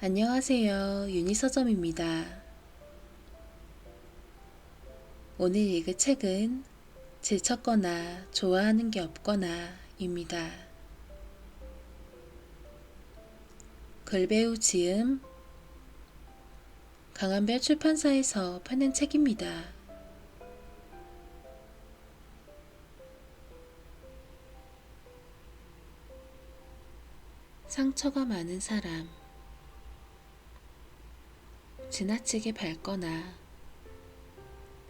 안녕하세요. 유니서점입니다. 오늘 읽을 책은 질쳤거나 좋아하는 게 없거나 입니다. 글배우 지음 강한별 출판사에서 파는 책입니다. 상처가 많은 사람, 지나치게 밝거나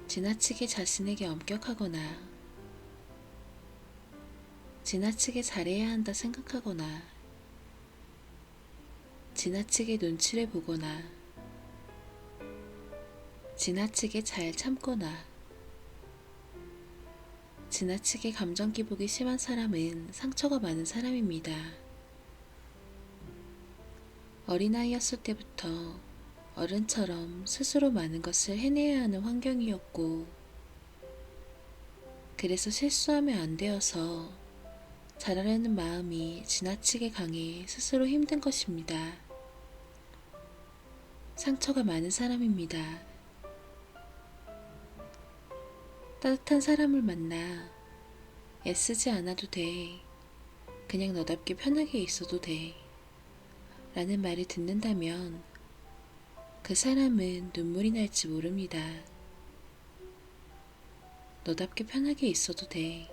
지나치게 자신에게 엄격하거나 지나치게 잘해야 한다 생각하거나 지나치게 눈치를 보거나 지나치게 잘 참거나 지나치게 감정 기복이 심한 사람은 상처가 많은 사람입니다. 어린아이였을 때부터 어른처럼 스스로 많은 것을 해내야 하는 환경이었고, 그래서 실수하면 안 되어서 잘하려는 마음이 지나치게 강해 스스로 힘든 것입니다. 상처가 많은 사람입니다. 따뜻한 사람을 만나 애쓰지 않아도 돼. 그냥 너답게 편하게 있어도 돼. 라는 말을 듣는다면 그 사람은 눈물이 날지 모릅니다. 너답게 편하게 있어도 돼.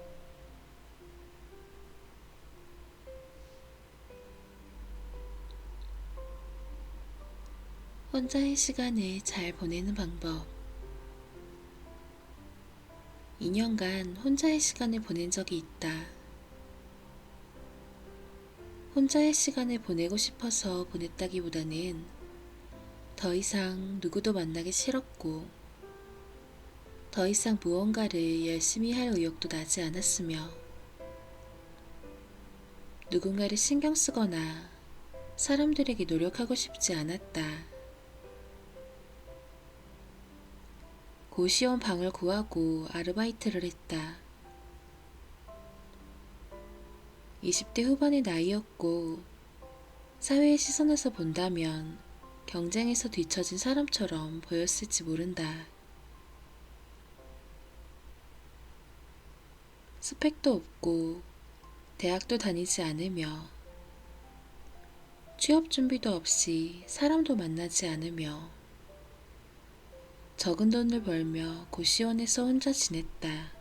혼자의 시간을 잘 보내는 방법. 2년간 혼자의 시간을 보낸 적이 있다. 혼자의 시간을 보내고 싶어서 보냈다기보다는 더 이상 누구도 만나기 싫었고, 더 이상 무언가를 열심히 할 의욕도 나지 않았으며, 누군가를 신경 쓰거나 사람들에게 노력하고 싶지 않았다. 고시원 방을 구하고 아르바이트를 했다. 20대 후반의 나이였고, 사회의 시선에서 본다면 경쟁에서 뒤처진 사람처럼 보였을지 모른다. 스펙도 없고 대학도 다니지 않으며 취업 준비도 없이 사람도 만나지 않으며 적은 돈을 벌며 고시원에서 혼자 지냈다.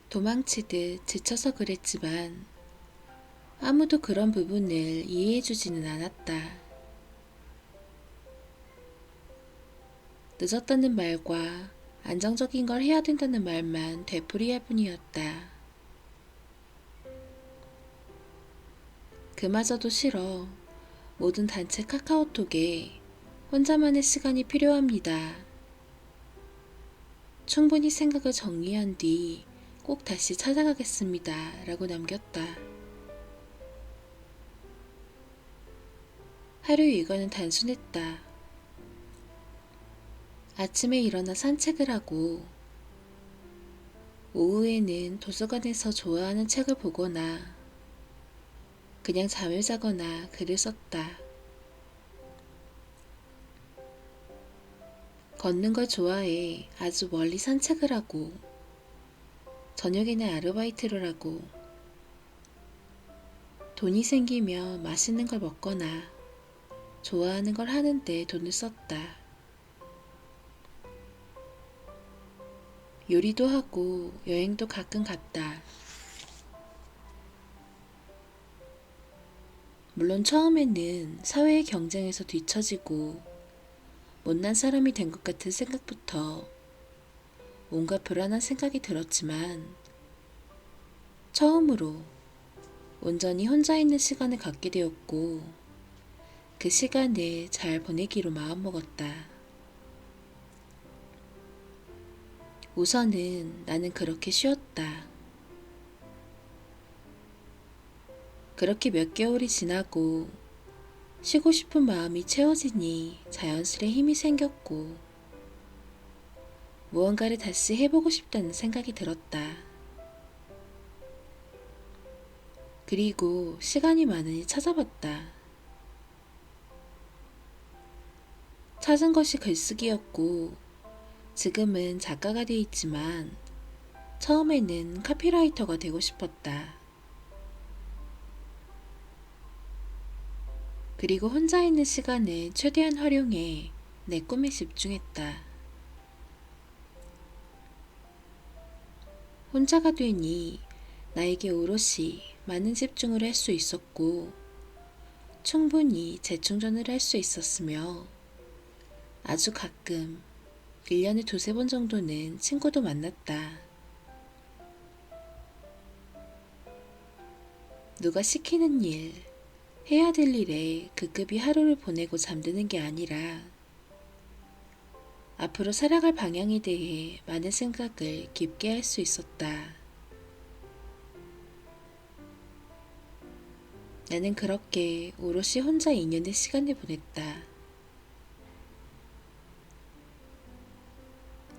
도망치듯 지쳐서 그랬지만 아무도 그런 부분을 이해해주지는 않았다. 늦었다는 말과 안정적인 걸 해야 된다는 말만 되풀이할 뿐이었다. 그마저도 싫어. 모든 단체 카카오톡에 혼자만의 시간이 필요합니다. 충분히 생각을 정리한 뒤 꼭 다시 찾아가겠습니다. 라고 남겼다. 하루 일과는 단순했다. 아침에 일어나 산책을 하고 오후에는 도서관에서 좋아하는 책을 보거나 그냥 잠을 자거나 글을 썼다. 걷는 걸 좋아해 아주 멀리 산책을 하고 저녁에는 아르바이트를 하고 돈이 생기면 맛있는 걸 먹거나 좋아하는 걸 하는데 돈을 썼다. 요리도 하고 여행도 가끔 갔다. 물론 처음에는 사회의 경쟁에서 뒤처지고 못난 사람이 된 것 같은 생각부터 온갖 불안한 생각이 들었지만 처음으로 온전히 혼자 있는 시간을 갖게 되었고 그 시간을 잘 보내기로 마음먹었다. 우선은 나는 그렇게 쉬었다. 그렇게 몇 개월이 지나고 쉬고 싶은 마음이 채워지니 자연스레 힘이 생겼고 무언가를 다시 해보고 싶다는 생각이 들었다. 그리고 시간이 많으니 찾아봤다. 찾은 것이 글쓰기였고 지금은 작가가 돼 있지만 처음에는 카피라이터가 되고 싶었다. 그리고 혼자 있는 시간을 최대한 활용해 내 꿈에 집중했다. 혼자가 되니 나에게 오롯이 많은 집중을 할 수 있었고 충분히 재충전을 할 수 있었으며 아주 가끔 1년에 두세 번 정도는 친구도 만났다. 누가 시키는 일, 해야 될 일에 급급히 하루를 보내고 잠드는 게 아니라 앞으로 살아갈 방향에 대해 많은 생각을 깊게 할 수 있었다. 나는 그렇게 오롯이 혼자 2년의 시간을 보냈다.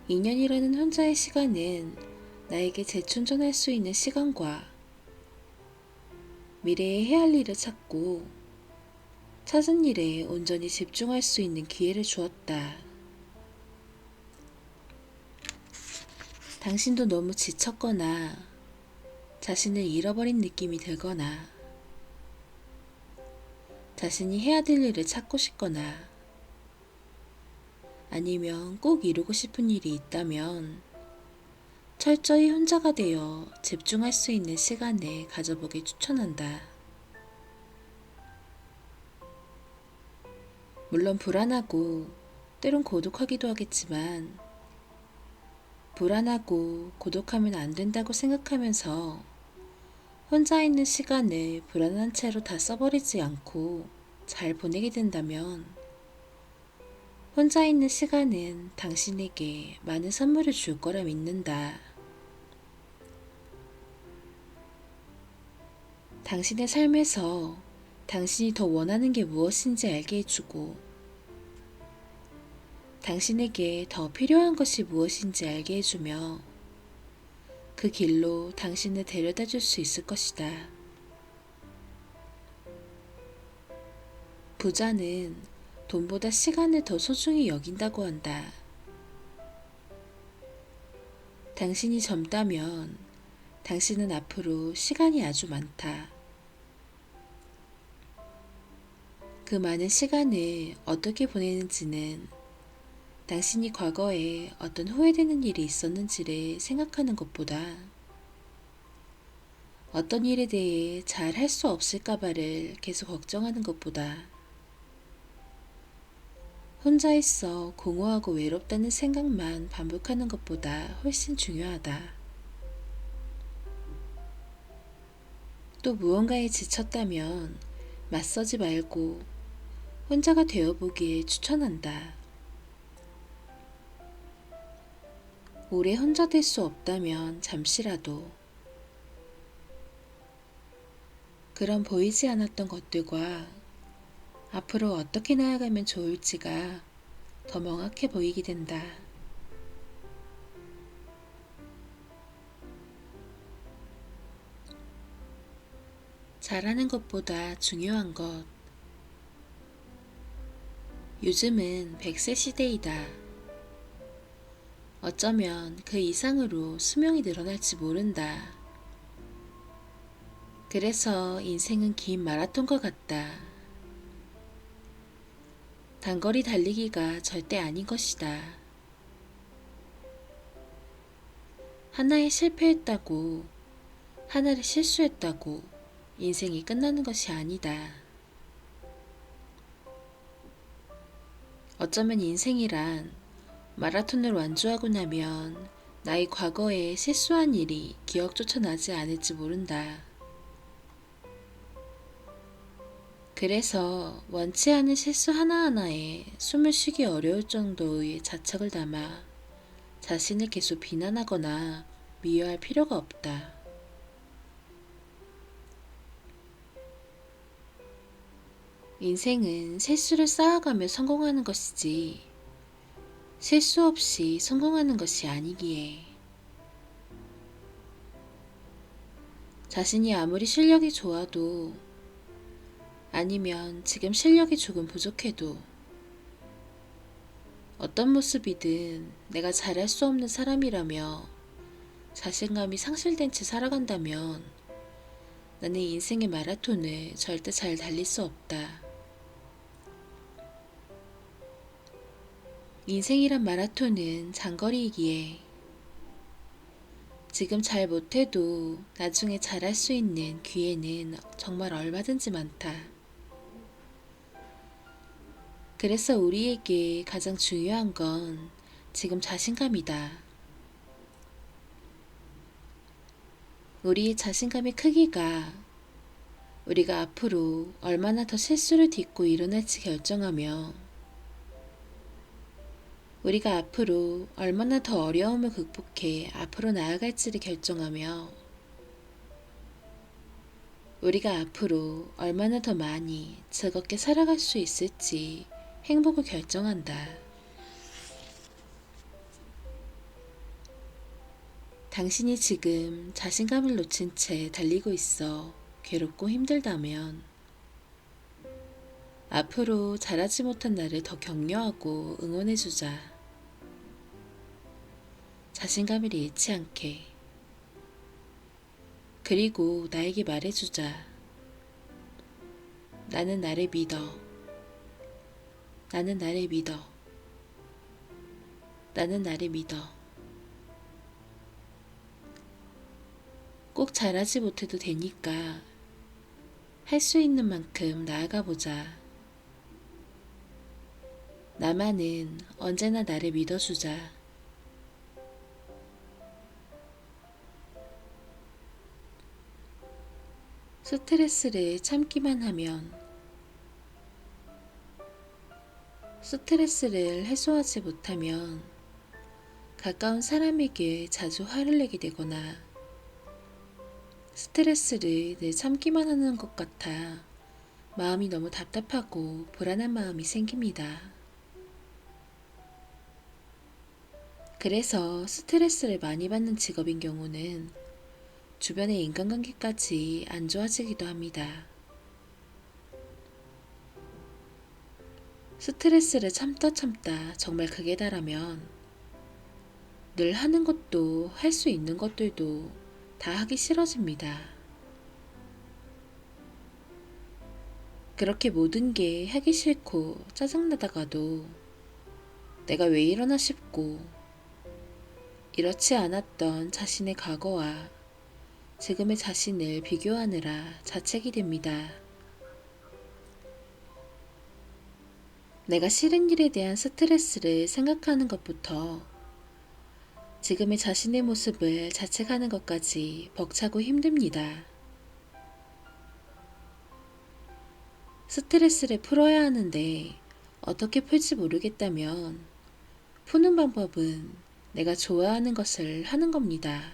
2년이라는 혼자의 시간은 나에게 재충전할 수 있는 시간과 미래에 해야 할 일을 찾고 찾은 일에 온전히 집중할 수 있는 기회를 주었다. 당신도 너무 지쳤거나 자신을 잃어버린 느낌이 들거나 자신이 해야 될 일을 찾고 싶거나 아니면 꼭 이루고 싶은 일이 있다면 철저히 혼자가 되어 집중할 수 있는 시간을 가져보길 추천한다. 물론 불안하고 때론 고독하기도 하겠지만 불안하고 고독하면 안 된다고 생각하면서 혼자 있는 시간을 불안한 채로 다 써버리지 않고 잘 보내게 된다면 혼자 있는 시간은 당신에게 많은 선물을 줄 거라 믿는다. 당신의 삶에서 당신이 더 원하는 게 무엇인지 알게 해주고 당신에게 더 필요한 것이 무엇인지 알게 해주며 그 길로 당신을 데려다 줄 수 있을 것이다. 부자는 돈보다 시간을 더 소중히 여긴다고 한다. 당신이 젊다면 당신은 앞으로 시간이 아주 많다. 그 많은 시간을 어떻게 보내는지는 당신이 과거에 어떤 후회되는 일이 있었는지를 생각하는 것보다 어떤 일에 대해 잘 할 수 없을까봐를 계속 걱정하는 것보다 혼자 있어 공허하고 외롭다는 생각만 반복하는 것보다 훨씬 중요하다. 또 무언가에 지쳤다면 맞서지 말고 혼자가 되어보길 추천한다. 오래 혼자 될 수 없다면 잠시라도 그런 보이지 않았던 것들과 앞으로 어떻게 나아가면 좋을지가 더 명확해 보이게 된다. 잘하는 것보다 중요한 것. 요즘은 100세 시대이다. 어쩌면 그 이상으로 수명이 늘어날지 모른다. 그래서 인생은 긴 마라톤과 같다. 단거리 달리기가 절대 아닌 것이다. 하나에 실패했다고, 하나를 실수했다고 인생이 끝나는 것이 아니다. 어쩌면 인생이란 마라톤을 완주하고 나면 나의 과거에 실수한 일이 기억조차 나지 않을지 모른다. 그래서 원치 않은 실수 하나하나에 숨을 쉬기 어려울 정도의 자책을 담아 자신을 계속 비난하거나 미워할 필요가 없다. 인생은 실수를 쌓아가며 성공하는 것이지 실수 없이 성공하는 것이 아니기에 자신이 아무리 실력이 좋아도 아니면 지금 실력이 조금 부족해도 어떤 모습이든 내가 잘할 수 없는 사람이라며 자신감이 상실된 채 살아간다면 나는 인생의 마라톤을 절대 잘 달릴 수 없다. 인생이란 마라톤은 장거리이기에 지금 잘 못해도 나중에 잘할 수 있는 기회는 정말 얼마든지 많다. 그래서 우리에게 가장 중요한 건 지금 자신감이다. 우리의 자신감의 크기가 우리가 앞으로 얼마나 더 실수를 딛고 일어날지 결정하며 우리가 앞으로 얼마나 더 어려움을 극복해 앞으로 나아갈지를 결정하며 우리가 앞으로 얼마나 더 많이 즐겁게 살아갈 수 있을지 행복을 결정한다. 당신이 지금 자신감을 놓친 채 달리고 있어 괴롭고 힘들다면 앞으로 잘하지 못한 나를 더 격려하고 응원해주자. 자신감을 잃지 않게. 그리고 나에게 말해주자. 나는 나를 믿어. 나는 나를 믿어. 나는 나를 믿어. 꼭 잘하지 못해도 되니까 할 수 있는 만큼 나아가 보자. 나만은 언제나 나를 믿어주자. 스트레스를 참기만 하면 스트레스를 해소하지 못하면 가까운 사람에게 자주 화를 내게 되거나 스트레스를 늘 참기만 하는 것 같아 마음이 너무 답답하고 불안한 마음이 생깁니다. 그래서 스트레스를 많이 받는 직업인 경우는 주변의 인간관계까지 안 좋아지기도 합니다. 스트레스를 참다 정말 극에 달하면 늘 하는 것도 할 수 있는 것들도 다 하기 싫어집니다. 그렇게 모든 게 하기 싫고 짜증나다가도 내가 왜 이러나 싶고 이렇지 않았던 자신의 과거와 지금의 자신을 비교하느라 자책이 됩니다. 내가 싫은 일에 대한 스트레스를 생각하는 것부터 지금의 자신의 모습을 자책하는 것까지 벅차고 힘듭니다. 스트레스를 풀어야 하는데 어떻게 풀지 모르겠다면 푸는 방법은 내가 좋아하는 것을 하는 겁니다.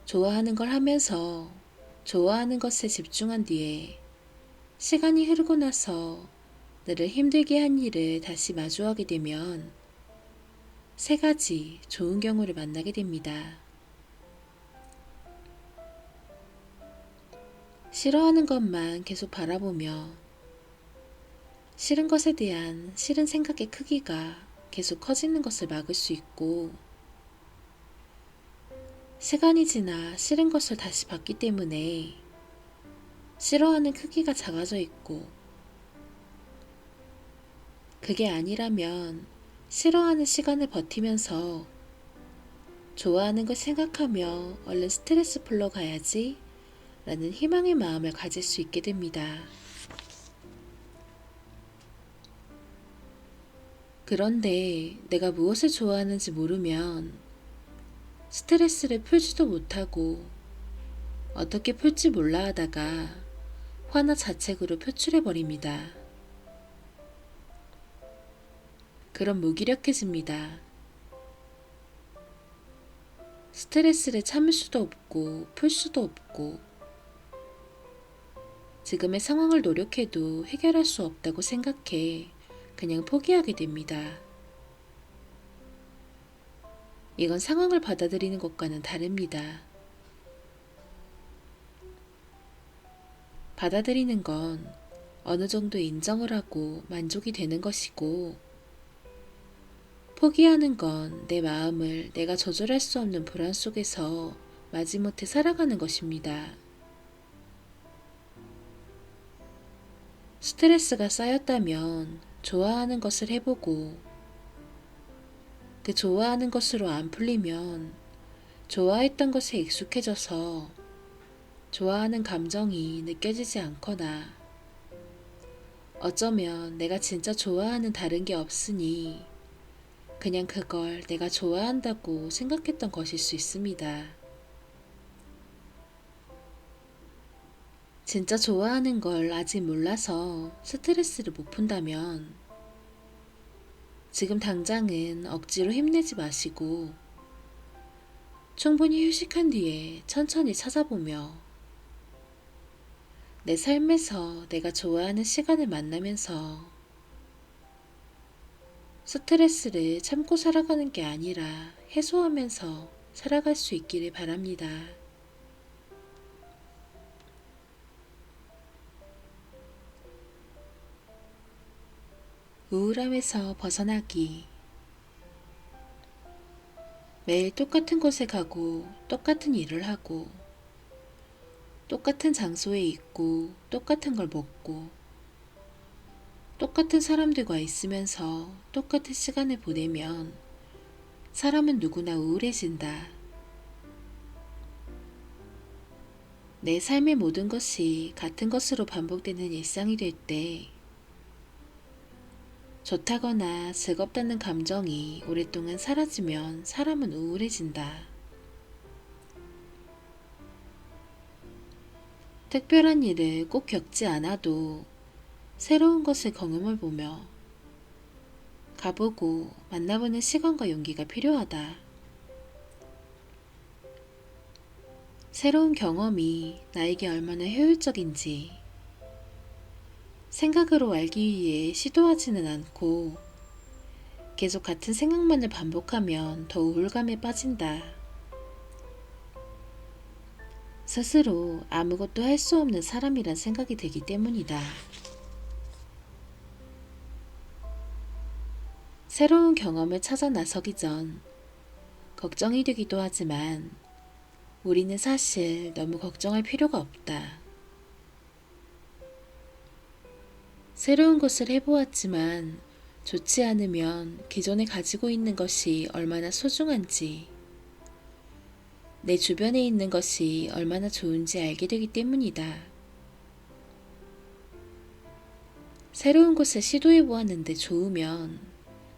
좋아하는 걸 하면서 좋아하는 것에 집중한 뒤에 시간이 흐르고 나서 나를 힘들게 한 일을 다시 마주하게 되면 세 가지 좋은 경우를 만나게 됩니다. 싫어하는 것만 계속 바라보며 싫은 것에 대한 싫은 생각의 크기가 계속 커지는 것을 막을 수 있고 시간이 지나 싫은 것을 다시 봤기 때문에 싫어하는 크기가 작아져 있고 그게 아니라면 싫어하는 시간을 버티면서 좋아하는 걸 생각하며 얼른 스트레스 풀러 가야지 라는 희망의 마음을 가질 수 있게 됩니다. 그런데 내가 무엇을 좋아하는지 모르면 스트레스를 풀지도 못하고 어떻게 풀지 몰라 하다가 화나 자책으로 표출해버립니다. 그럼 무기력해집니다. 스트레스를 참을 수도 없고 풀 수도 없고 지금의 상황을 노력해도 해결할 수 없다고 생각해 그냥 포기하게 됩니다. 이건 상황을 받아들이는 것과는 다릅니다. 받아들이는 건 어느 정도 인정을 하고 만족이 되는 것이고, 포기하는 건 내 마음을 내가 조절할 수 없는 불안 속에서 마지못해 살아가는 것입니다. 스트레스가 쌓였다면 좋아하는 것을 해보고, 그 좋아하는 것으로 안 풀리면 좋아했던 것에 익숙해져서 좋아하는 감정이 느껴지지 않거나, 어쩌면 내가 진짜 좋아하는 다른 게 없으니 그냥 그걸 내가 좋아한다고 생각했던 것일 수 있습니다. 진짜 좋아하는 걸 아직 몰라서 스트레스를 못 푼다면 지금 당장은 억지로 힘내지 마시고 충분히 휴식한 뒤에 천천히 찾아보며 내 삶에서 내가 좋아하는 시간을 만나면서 스트레스를 참고 살아가는 게 아니라 해소하면서 살아갈 수 있기를 바랍니다. 우울함에서 벗어나기. 매일 똑같은 곳에 가고 똑같은 일을 하고 똑같은 장소에 있고 똑같은 걸 먹고 똑같은 사람들과 있으면서 똑같은 시간을 보내면 사람은 누구나 우울해진다. 내 삶의 모든 것이 같은 것으로 반복되는 일상이 될 때 좋다거나 즐겁다는 감정이 오랫동안 사라지면 사람은 우울해진다. 특별한 일을 꼭 겪지 않아도 새로운 것을 경험해보며 가보고 만나보는 시간과 용기가 필요하다. 새로운 경험이 나에게 얼마나 효율적인지 생각으로 알기 위해 시도하지는 않고 계속 같은 생각만을 반복하면 더 우울감에 빠진다. 스스로 아무것도 할 수 없는 사람이란 생각이 들기 때문이다. 새로운 경험을 찾아 나서기 전 걱정이 되기도 하지만 우리는 사실 너무 걱정할 필요가 없다. 새로운 것을 해보았지만 좋지 않으면 기존에 가지고 있는 것이 얼마나 소중한지, 내 주변에 있는 것이 얼마나 좋은지 알게 되기 때문이다. 새로운 것을 시도해보았는데 좋으면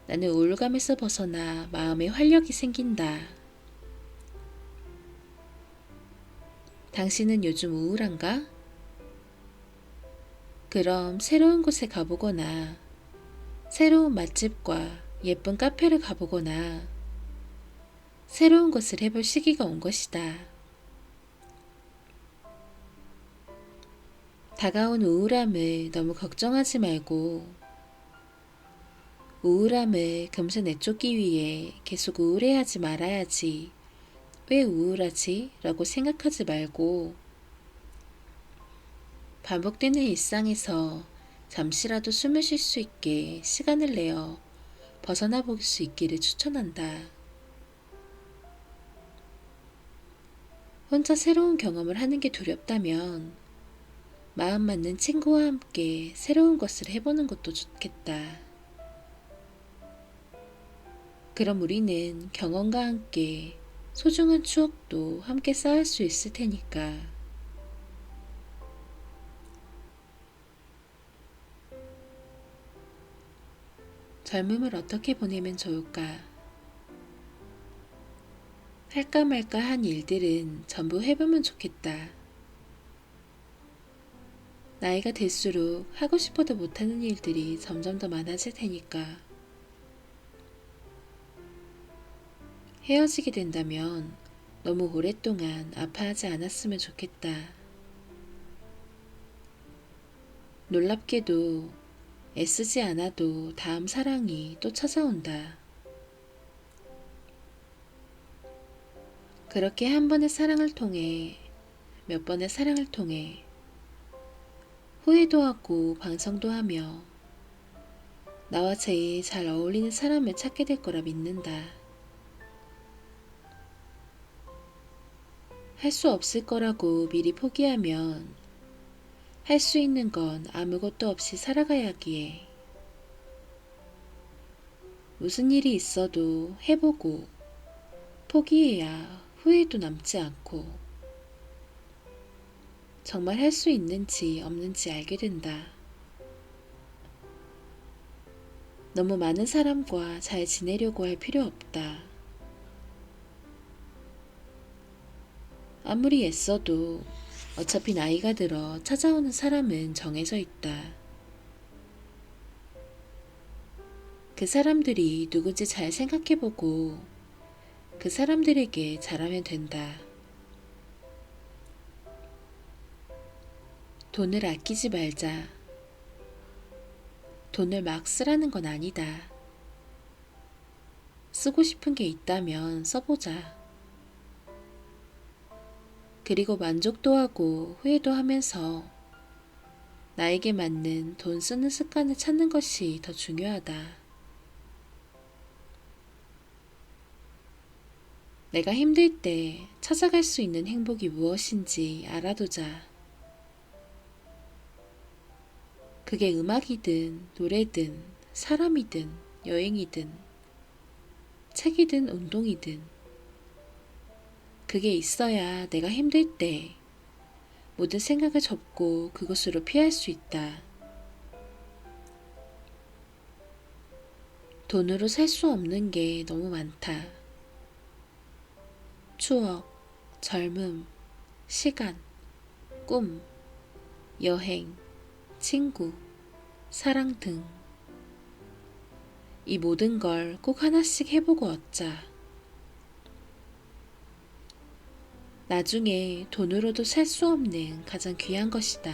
나는 우울감에서 벗어나 마음에 활력이 생긴다. 당신은 요즘 우울한가? 그럼 새로운 곳에 가보거나 새로운 맛집과 예쁜 카페를 가보거나 새로운 것을 해볼 시기가 온 것이다. 다가온 우울함을 너무 걱정하지 말고 우울함을 금세 내쫓기 위해 계속 우울해하지 말아야지. 왜 우울하지? 라고 생각하지 말고 반복되는 일상에서 잠시라도 숨을 쉴 수 있게 시간을 내어 벗어나 볼 수 있기를 추천한다. 혼자 새로운 경험을 하는 게 두렵다면 마음 맞는 친구와 함께 새로운 것을 해보는 것도 좋겠다. 그럼 우리는 경험과 함께 소중한 추억도 함께 쌓을 수 있을 테니까. 젊음을 어떻게 보내면 좋을까? 할까 말까 한 일들은 전부 해보면 좋겠다. 나이가 들수록 하고 싶어도 못하는 일들이 점점 더 많아질 테니까. 헤어지게 된다면 너무 오랫동안 아파하지 않았으면 좋겠다. 놀랍게도 애쓰지 않아도 다음 사랑이 또 찾아온다. 그렇게 한 번의 사랑을 통해 몇 번의 사랑을 통해 후회도 하고 반성도 하며 나와 제일 잘 어울리는 사람을 찾게 될 거라 믿는다. 할 수 없을 거라고 미리 포기하면 할 수 있는 건 아무것도 없이 살아가야 하기에 무슨 일이 있어도 해보고 포기해야 후회도 남지 않고 정말 할 수 있는지 없는지 알게 된다. 너무 많은 사람과 잘 지내려고 할 필요 없다. 아무리 애써도 어차피 나이가 들어 찾아오는 사람은 정해져 있다. 그 사람들이 누군지 잘 생각해보고 그 사람들에게 잘하면 된다. 돈을 아끼지 말자. 돈을 막 쓰라는 건 아니다. 쓰고 싶은 게 있다면 써보자. 그리고 만족도 하고 후회도 하면서 나에게 맞는 돈 쓰는 습관을 찾는 것이 더 중요하다. 내가 힘들 때 찾아갈 수 있는 행복이 무엇인지 알아두자. 그게 음악이든 노래든 사람이든 여행이든 책이든 운동이든 그게 있어야 내가 힘들 때 모든 생각을 접고 그곳으로 피할 수 있다. 돈으로 살 수 없는 게 너무 많다. 추억, 젊음, 시간, 꿈, 여행, 친구, 사랑 등 이 모든 걸 꼭 하나씩 해보고 얻자. 나중에 돈으로도 살 수 없는 가장 귀한 것이다.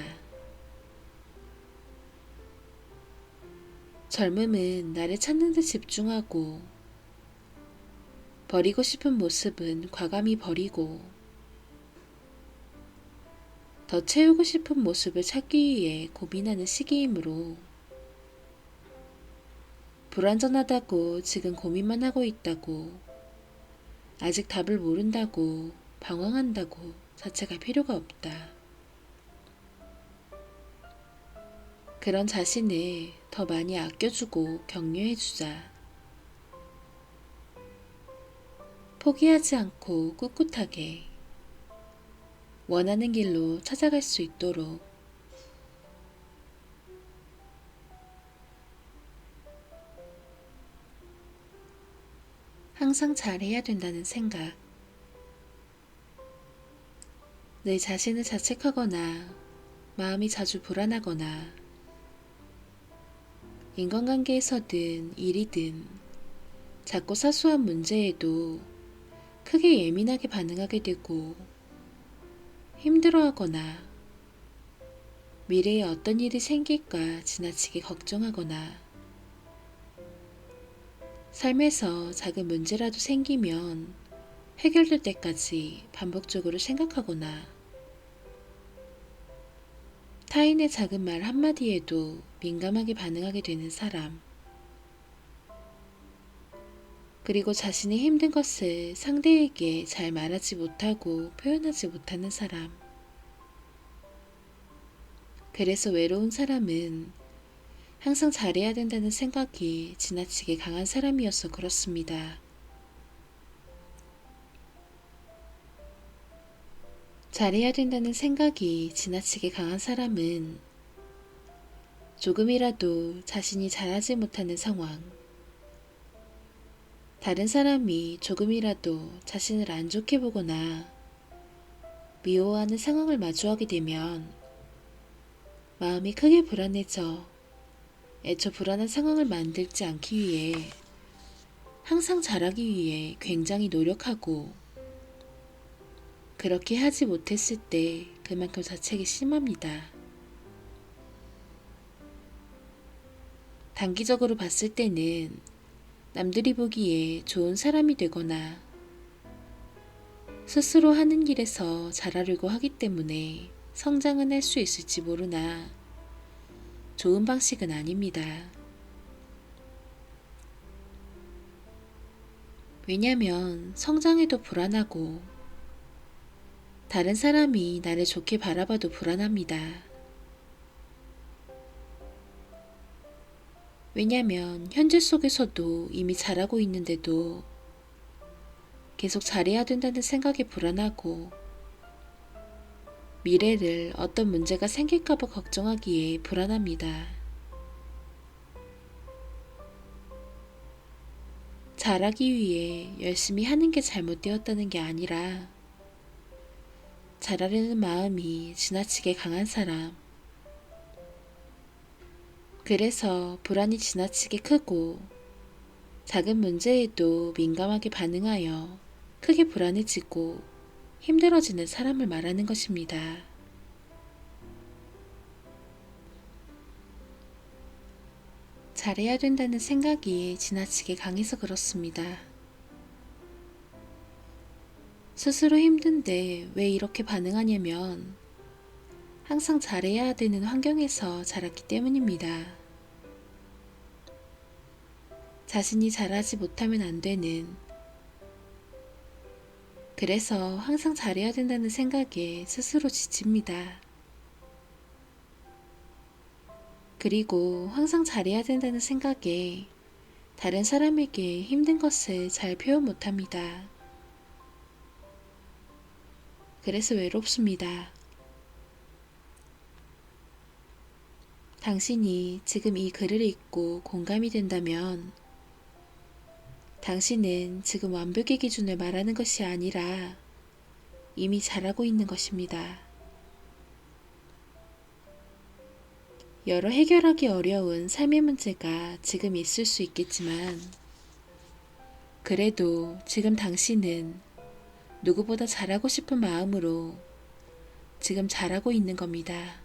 젊음은 나를 찾는 데 집중하고 버리고 싶은 모습은 과감히 버리고 더 채우고 싶은 모습을 찾기 위해 고민하는 시기이므로 불완전하다고 지금 고민만 하고 있다고 아직 답을 모른다고 방황한다고 자책할 필요가 없다. 그런 자신을 더 많이 아껴주고 격려해주자. 포기하지 않고 꿋꿋하게 원하는 길로 찾아갈 수 있도록 항상 잘해야 된다는 생각. 내 자신을 자책하거나 마음이 자주 불안하거나 인간관계에서든 일이든 작고 사소한 문제에도 크게 예민하게 반응하게 되고 힘들어하거나 미래에 어떤 일이 생길까 지나치게 걱정하거나 삶에서 작은 문제라도 생기면 해결될 때까지 반복적으로 생각하거나 타인의 작은 말 한마디에도 민감하게 반응하게 되는 사람, 그리고 자신이 힘든 것을 상대에게 잘 말하지 못하고 표현하지 못하는 사람. 그래서 외로운 사람은 항상 잘해야 된다는 생각이 지나치게 강한 사람이어서 그렇습니다. 잘해야 된다는 생각이 지나치게 강한 사람은 조금이라도 자신이 잘하지 못하는 상황, 다른 사람이 조금이라도 자신을 안 좋게 보거나 미워하는 상황을 마주하게 되면 마음이 크게 불안해져 애초 불안한 상황을 만들지 않기 위해 항상 잘하기 위해 굉장히 노력하고 그렇게 하지 못했을 때 그만큼 자책이 심합니다. 단기적으로 봤을 때는 남들이 보기에 좋은 사람이 되거나 스스로 하는 길에서 잘하려고 하기 때문에 성장은 할 수 있을지 모르나 좋은 방식은 아닙니다. 왜냐면 성장해도 불안하고 다른 사람이 나를 좋게 바라봐도 불안합니다. 왜냐면 현재 속에서도 이미 잘하고 있는데도 계속 잘해야 된다는 생각이 불안하고 미래를 어떤 문제가 생길까봐 걱정하기에 불안합니다. 잘하기 위해 열심히 하는 게 잘못되었다는 게 아니라 잘하려는 마음이 지나치게 강한 사람, 그래서 불안이 지나치게 크고 작은 문제에도 민감하게 반응하여 크게 불안해지고 힘들어지는 사람을 말하는 것입니다. 잘해야 된다는 생각이 지나치게 강해서 그렇습니다. 스스로 힘든데 왜 이렇게 반응하냐면 항상 잘해야 되는 환경에서 자랐기 때문입니다. 자신이 잘하지 못하면 안 되는, 그래서 항상 잘해야 된다는 생각에 스스로 지칩니다. 그리고 항상 잘해야 된다는 생각에 다른 사람에게 힘든 것을 잘 표현 못합니다. 그래서 외롭습니다. 당신이 지금 이 글을 읽고 공감이 된다면 당신은 지금 완벽의 기준을 말하는 것이 아니라 이미 잘하고 있는 것입니다. 여러 해결하기 어려운 삶의 문제가 지금 있을 수 있겠지만 그래도 지금 당신은 누구보다 잘하고 싶은 마음으로 지금 잘하고 있는 겁니다.